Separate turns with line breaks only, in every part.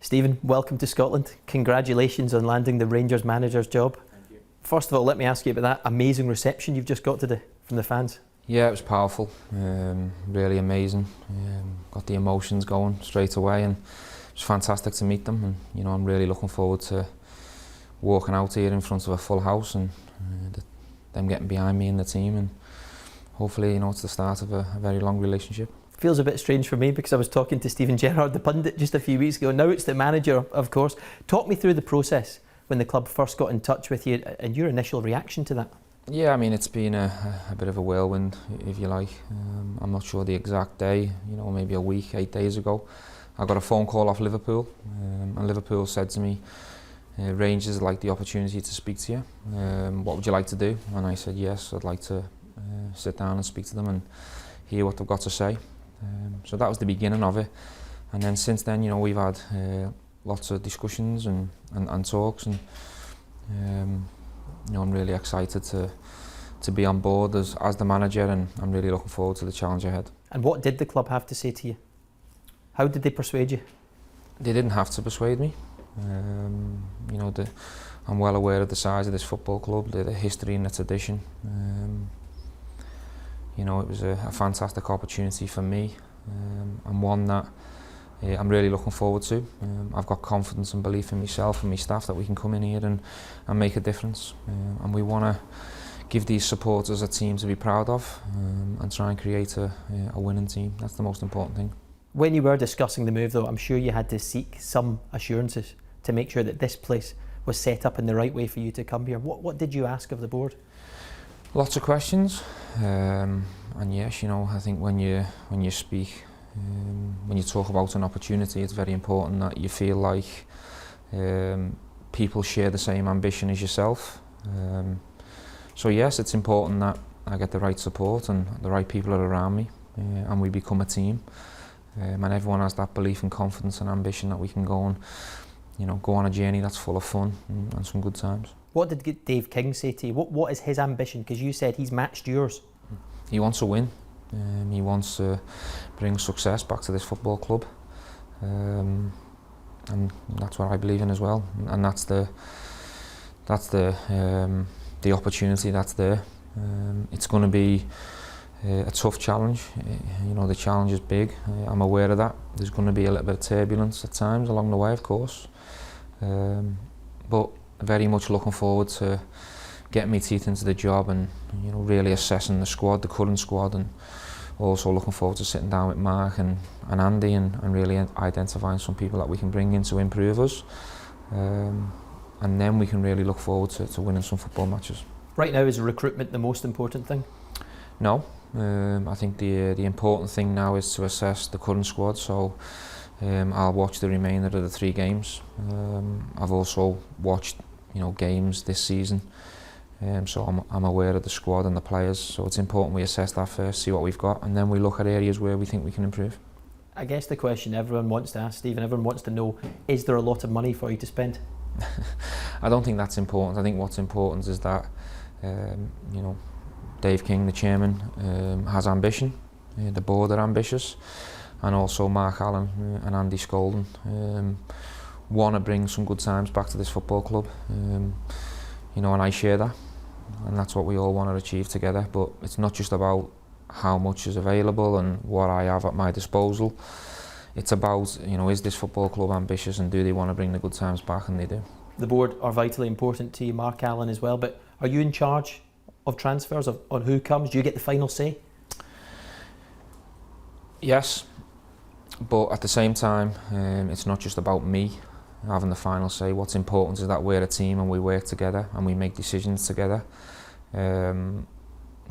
Stephen, welcome to Scotland. Congratulations on landing the Rangers manager's job.
Thank you.
First of all, let me ask you about that amazing reception you've just got today from the fans.
Yeah, it was powerful, really amazing. Got the emotions going straight away, and it was fantastic to meet them. And I'm really looking forward to walking out here in front of a full house and them getting behind me and the team, and hopefully, it's the start of a very long relationship.
Feels a bit strange for me because I was talking to Steven Gerrard, the pundit, just a few weeks ago. Now it's the manager, of course. Talk me through the process when the club first got in touch with you and your initial reaction to that.
Yeah, I mean, it's been a bit of a whirlwind, if you like. I'm not sure the exact day, maybe a week, 8 days ago. I got a phone call off Liverpool, and Liverpool said to me, Rangers would like the opportunity to speak to you. What would you like to do? And I said, yes, I'd like to sit down and speak to them and hear what they've got to say. So that was the beginning of it, and then since then, we've had lots of discussions and talks, and I'm really excited to be on board as the manager, and I'm really looking forward to the challenge ahead.
And what did the club have to say to you? How did they persuade you? They
didn't have to persuade me. I'm well aware of the size of this football club, the history and the tradition. It was a fantastic opportunity for me, and one that I'm really looking forward to. I've got confidence and belief in myself and my staff that we can come in here and make a difference. And we want to give these supporters a team to be proud of, and try and create a winning team. That's the most important thing.
When you were discussing the move, though, I'm sure you had to seek some assurances to make sure that this place was set up in the right way for you to come here. What did you ask of the board?
Lots of questions, and yes, I think when you speak, when you talk about an opportunity, it's very important that you feel like people share the same ambition as yourself. So yes, it's important that I get the right support and the right people are around me, and we become a team, and everyone has that belief and confidence and ambition that we can go on a journey that's full of fun and some good times.
What did Dave King say to you? What is his ambition? Because you said he's matched yours.
He wants to win. He wants to bring success back to this football club, and that's what I believe in as well. And that's the opportunity that's there. It's going to be a tough challenge. The challenge is big. I'm aware of that. There's going to be a little bit of turbulence at times along the way, of course, but very much looking forward to getting my teeth into the job and really assessing the current squad, and also looking forward to sitting down with Mark and Andy and really identifying some people that we can bring in to improve us, and then we can really look forward to winning some football matches.
Right now, is recruitment the most important thing?
No, I think the important thing now is to assess the current squad. So I'll watch the remainder of the 3 games. I've also watched games this season, so I'm aware of the squad and the players. So it's important we assess that first, see what we've got, and then we look at areas where we think we can improve.
I guess the question everyone wants to ask, Stephen, everyone wants to know, is there a lot of money for you to spend?
I don't think that's important. I think what's important is that Dave King, the chairman, has ambition. The board are ambitious, and also Mark Allen and Andy Skolden want to bring some good times back to this football club. And I share that, and that's what we all want to achieve together. But it's not just about how much is available and what I have at my disposal. It's about, is this football club ambitious, and do they want to bring the good times back? And they do.
The board are vitally important to you, Mark Allen as well, but are you in charge of transfers, on who comes? Do you get the final say?
Yes, but at the same time, it's not just about me having the final say. What's important is that we're a team and we work together and we make decisions together.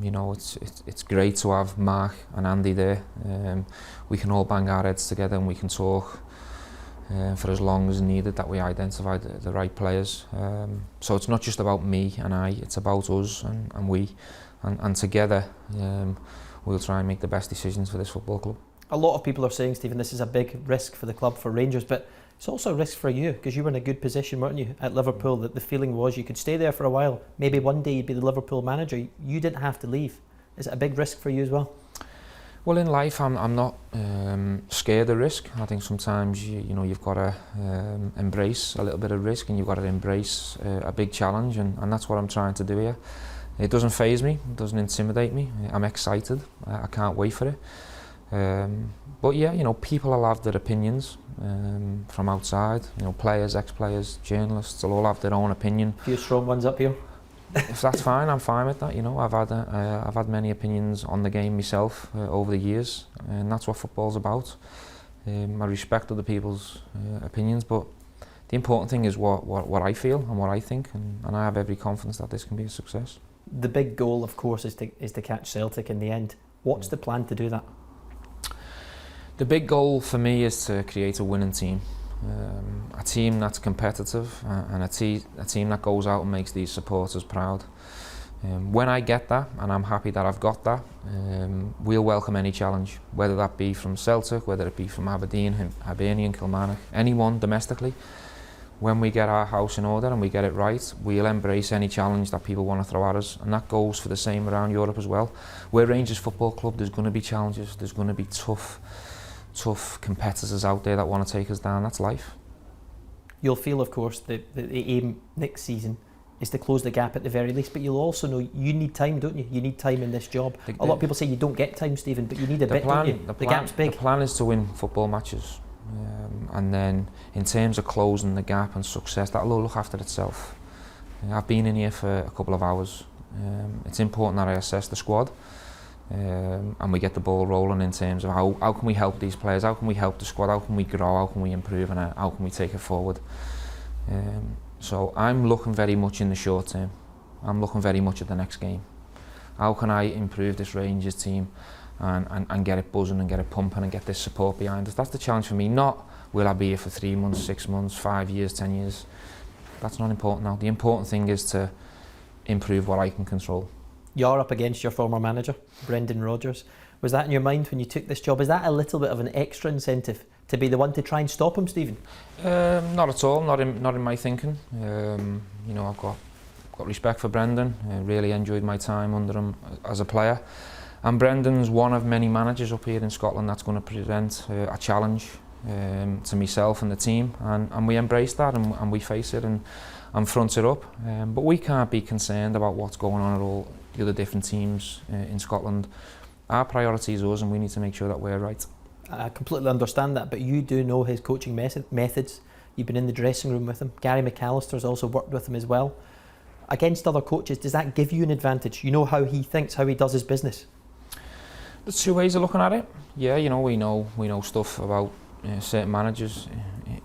It's great to have Mark and Andy there. We can all bang our heads together and we can talk for as long as needed, that we identify the right players. So it's not just about me and it's about us and we, and together we'll try and make the best decisions for this football club.
A lot of people are saying, Stephen, this is a big risk for the club, for Rangers, but it's also a risk for you, because you were in a good position, weren't you, at Liverpool, that the feeling was you could stay there for a while, maybe one day you'd be the Liverpool manager. You didn't have to leave. Is it a big risk for you as well?
Well, in life, I'm not scared of risk. I think sometimes you've got to embrace a little bit of risk, and you've got to embrace a big challenge, and that's what I'm trying to do here. It doesn't faze me, it doesn't intimidate me. I'm excited. I can't wait for it. But yeah, people will have their opinions from outside. Players, ex-players, journalists, will all have their own opinion.
A few strong ones up here.
If that's fine, I'm fine with that. I've had many opinions on the game myself over the years, and that's what football's about. I respect other people's opinions, but the important thing is what I feel and what I think, and I have every confidence that this can be a success. The
big goal, of course, is to catch Celtic in the end. What's the plan to do that?
The big goal for me is to create a winning team. A team that's competitive and a team that goes out and makes these supporters proud. When I get that, and I'm happy that I've got that, we'll welcome any challenge, whether that be from Celtic, whether it be from Aberdeen, Hibernian, Kilmarnock, anyone domestically. When we get our house in order and we get it right, we'll embrace any challenge that people want to throw at us, and that goes for the same around Europe as well. We're Rangers Football Club, there's going to be challenges, there's going to be tough competitors out there that want to take us down. That's life. You'll feel, of course, the aim next season is to close the gap at the very least, but you'll also know you need time, don't you? You need time in this job. A lot of people say you don't get time, Stephen, but you need a bit, don't you? The gap's big. The plan is to win football matches, and then in terms of closing the gap and success, that'll all look after itself. I've been in here for a couple of hours. It's important that I assess the squad. And we get the ball rolling in terms of how can we help these players, how can we help the squad, how can we grow, how can we improve, and how can we take it forward. So I'm looking very much in the short term. I'm looking very much at the next game. How can I improve this Rangers team and get it buzzing and get it pumping and get this support behind us? That's the challenge for me, not will I be here for 3 months, 6 months, 5 years, 10 years. That's not important now. The important thing is to improve what I can control. You're up against your former manager, Brendan Rodgers. Was that in your mind when you took this job? Is that a little bit of an extra incentive to be the one to try and stop him, Stephen? Not at all. Not in my thinking. I've got respect for Brendan. I really enjoyed my time under him as a player. And Brendan's one of many managers up here in Scotland that's going to present a challenge to myself and the team, and we embrace that and we face it and front it up. But we can't be concerned about what's going on at all. The other different teams in Scotland. Our priority is us, and we need to make sure that we're right. I completely understand that, but you do know his coaching methods. You've been in the dressing room with him. Gary McAllister's also worked with him as well. Against other coaches, does that give you an advantage? You know how he thinks, how he does his business. There's two ways of looking at it. Yeah, we know stuff about certain managers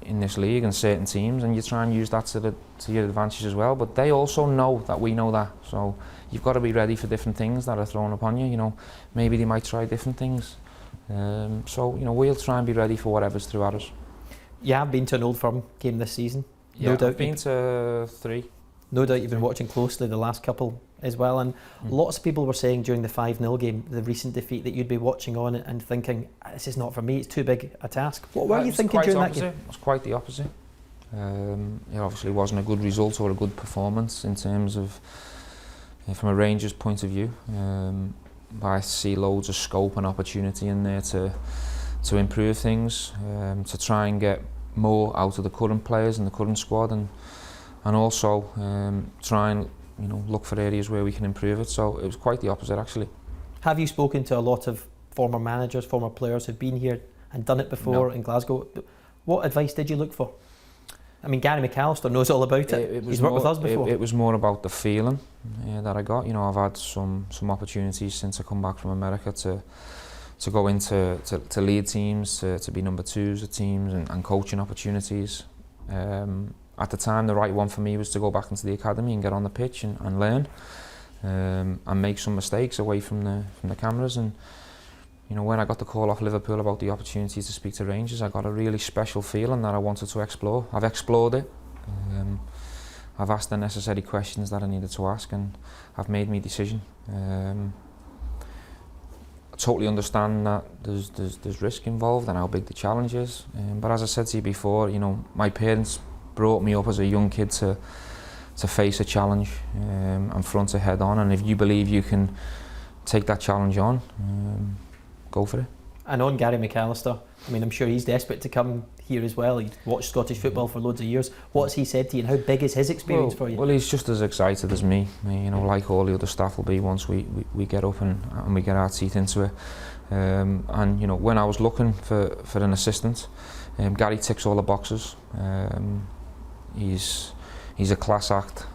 in this league and certain teams, and you try and use that to your advantage as well. But they also know that we know that, so you've got to be ready for different things that are thrown upon you. Maybe they might try different things. So we'll try and be ready for whatever's thrown at us. You have been to an Old Firm game this season. Yeah, no doubt. I've been to 3. No doubt you've been watching closely the last couple as well, and lots of people were saying during the 5-0 game, the recent defeat, that you'd be watching on and thinking, this is not for me, it's too big a task. What were you thinking during that game? It was quite the opposite. It obviously wasn't a good result or a good performance in terms of, from a Rangers point of view. But I see loads of scope and opportunity in there to improve things, to try and get more out of the current players and the current squad, and also try and look for areas where we can improve it. So it was quite the opposite, actually. Have you spoken to a lot of former managers, former players who've been here and done it before in Glasgow? What advice did you look for? I mean, Gary McAllister knows all about it. He's worked with us before. It was more about the feeling that I got. I've had some opportunities since I come back from America to go into to lead teams, to be number 2s at teams, and coaching opportunities. At the time, the right one for me was to go back into the academy and get on the pitch and learn, and make some mistakes away from the cameras. And when I got the call off Liverpool about the opportunity to speak to Rangers, I got a really special feeling that I wanted to explore. I've explored it. I've asked the necessary questions that I needed to ask, and I've made my decision. I totally understand that there's risk involved and how big the challenge is. But as I said to you before, my parents brought me up as a young kid to face a challenge and front it head on. And if you believe you can take that challenge on, go for it.
And on Gary McAllister, I mean, I'm sure he's desperate to come here as well. He's watched Scottish football for loads of years. What's he said to you, and how big is his experience for you?
Well, he's just as excited as me. You know, like all the other staff will be once we get up and we get our teeth into it. And you know, when I was looking for an assistant, Gary ticks all the boxes. He's a class act.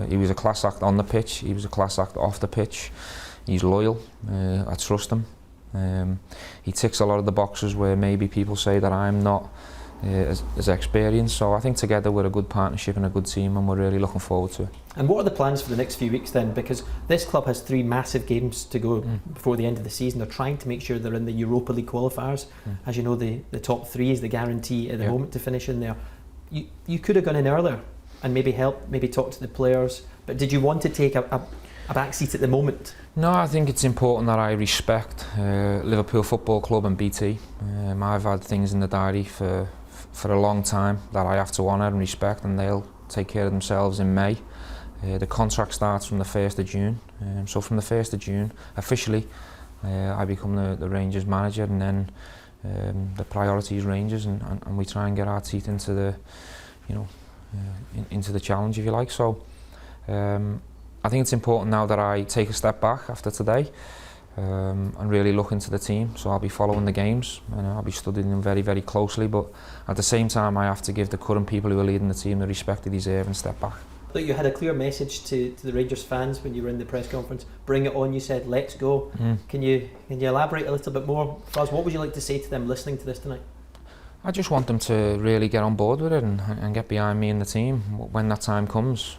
He was a class act on the pitch. He was a class act off the pitch. He's loyal. I trust him. He ticks a lot of the boxes where maybe people say that I'm not as experienced. So I think together we're a good partnership and a good team, and we're really looking forward to it.
And what are the plans for the next few weeks then? Because this club has 3 massive games to go before the end of the season. They're trying to make sure they're in the Europa League qualifiers. As you know, the top 3 is the guarantee at the moment to finish in there. You could have gone in earlier and maybe talk to the players, but did you want to take a back seat at the moment?
No, I think it's important that I respect Liverpool Football Club and BT. I've had things in the diary for a long time that I have to honour and respect, and they'll take care of themselves in May. The contract starts from the 1st of June, so from the 1st of June, officially, I become the Rangers manager, and then the priority is Rangers, and we try and get our teeth into the, you know, into the challenge, if you like. So I think it's important now that I take a step back after today and really look into the team. So I'll be following the games and I'll be studying them very, very closely, but at the same time I have to give the current people who are leading the team the respect they deserve and step back.
Look, you had a clear message to the Rangers fans when you were in the press conference. Bring it on, you said, let's go. Can you elaborate a little bit more for us? What would you like to say to them listening to this tonight?
I just want them to really get on board with it and get behind me and the team when that time comes.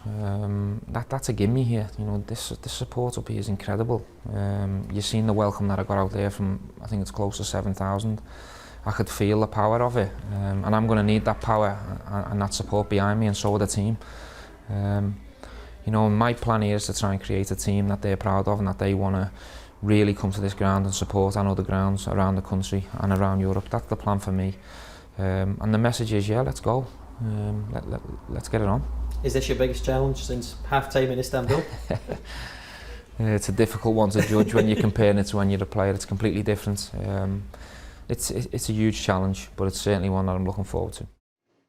That's a gimme here. You know, this support up here is incredible. You've seen the welcome that I got out there from, I think it's close to 7,000. I could feel the power of it, and I'm going to need that power and that support behind me, and so will the team. You know, my plan here is to try and create a team that they're proud of and that they want to really come to this ground and support and other grounds around the country and around Europe. That's the plan for me. And the message is, yeah, let's go. Let's get it on. Is
this your biggest challenge since half-time in Istanbul?
It's a difficult one to judge when you're comparing it to when you're a player. It's completely different. It's a huge challenge, but it's certainly one that I'm looking forward to.